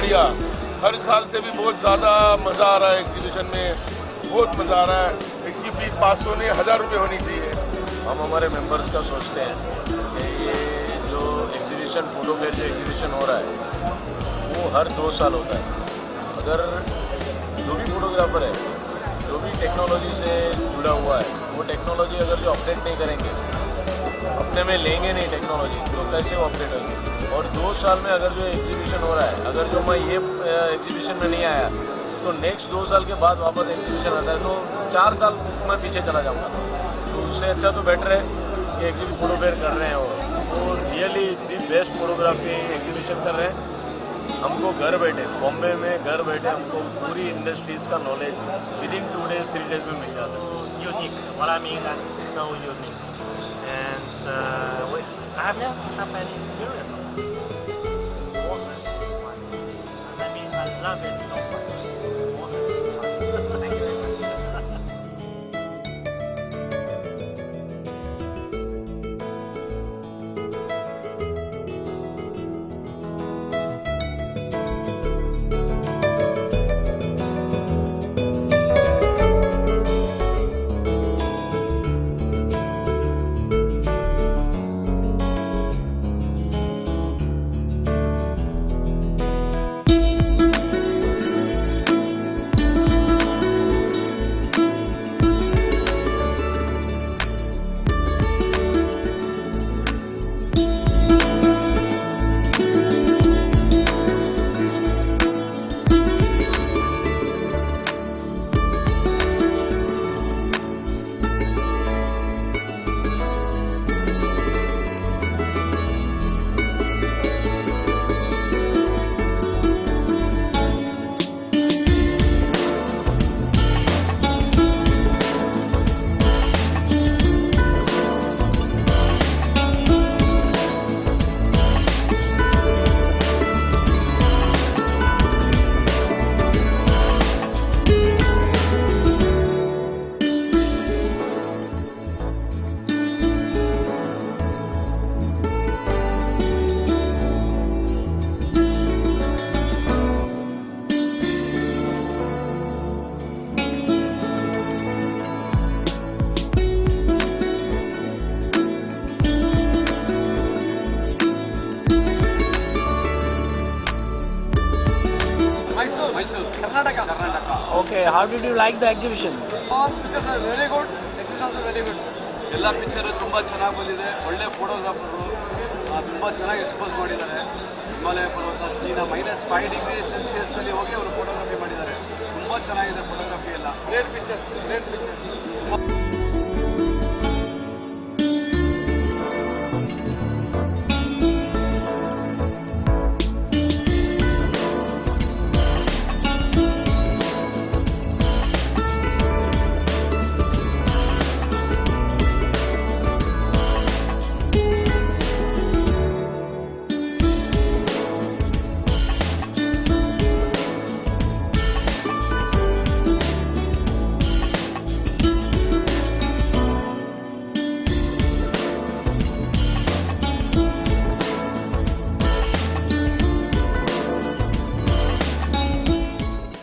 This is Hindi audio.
बढ़िया, हर साल से भी बहुत ज़्यादा मज़ा आ रहा है एग्जीबिशन में, बहुत मज़ा आ रहा है। इसकी फीस 500 नहीं 1000 रुपये होनी चाहिए। हम हमारे मेंबर्स का सोचते हैं कि ये जो एग्जीबिशन फोटो फेयर जो एग्जीबिशन हो रहा है वो हर 2 साल होता है। अगर जो भी फोटोग्राफर है, जो भी टेक्नोलॉजी से जुड़ा हुआ है, वो टेक्नोलॉजी अगर जो अपडेट नहीं करेंगे, अपने में लेंगे नहीं टेक्नोलॉजी, तो कैसे वो अपडेट होगी। और 2 साल में अगर जो एग्जीबिशन हो रहा है, अगर जो मैं ये एग्जीबिशन में नहीं आया तो नेक्स्ट 2 साल के बाद वापस एग्जीबिशन आता है तो 4 साल मैं पीछे चला जाऊँगा। तो उससे अच्छा तो बेटर है कि एग्जीबिशन फोटो फेयर कर रहे हैं वो really the best photography exhibition कर रहे हैं। हमको घर बैठे बॉम्बे में घर बैठे हमको पूरी इंडस्ट्रीज का नॉलेज विदिन 2 days 3 days में मिल जाता है। Unique. What I mean, that's so unique. And I have never had any experience of it. Awesome. I mean, I love it so much. Awesome. Thank you very much. Karnataka. Okay, how did you like the exhibition? All pictures are very good. Exhibitions are very good, sir. ಎಲ್ಲ ಪಿಕ್ಚರ್ ತುಂಬ ಚೆನ್ನಾಗಿ ಬಂದಿದೆ. ಒಳ್ಳೆ ಫೋಟೋಗ್ರಾಫರು ತುಂಬ ಚೆನ್ನಾಗಿ ಎಕ್ಸ್ಪೋಸ್ ಮಾಡಿದ್ದಾರೆ. ಹಿಮಾಲಯ ಪರ್ವತ, ಚೀನಾ -5 ಡಿಗ್ರಿ ಸೆಲ್ಸಿಯಸ್ಸಲ್ಲಿ ಹೋಗಿ ಅವರು ಫೋಟೋಗ್ರಫಿ ಮಾಡಿದ್ದಾರೆ. ತುಂಬ ಚೆನ್ನಾಗಿದೆ ಫೋಟೋಗ್ರಫಿ ಎಲ್ಲ. Great pictures.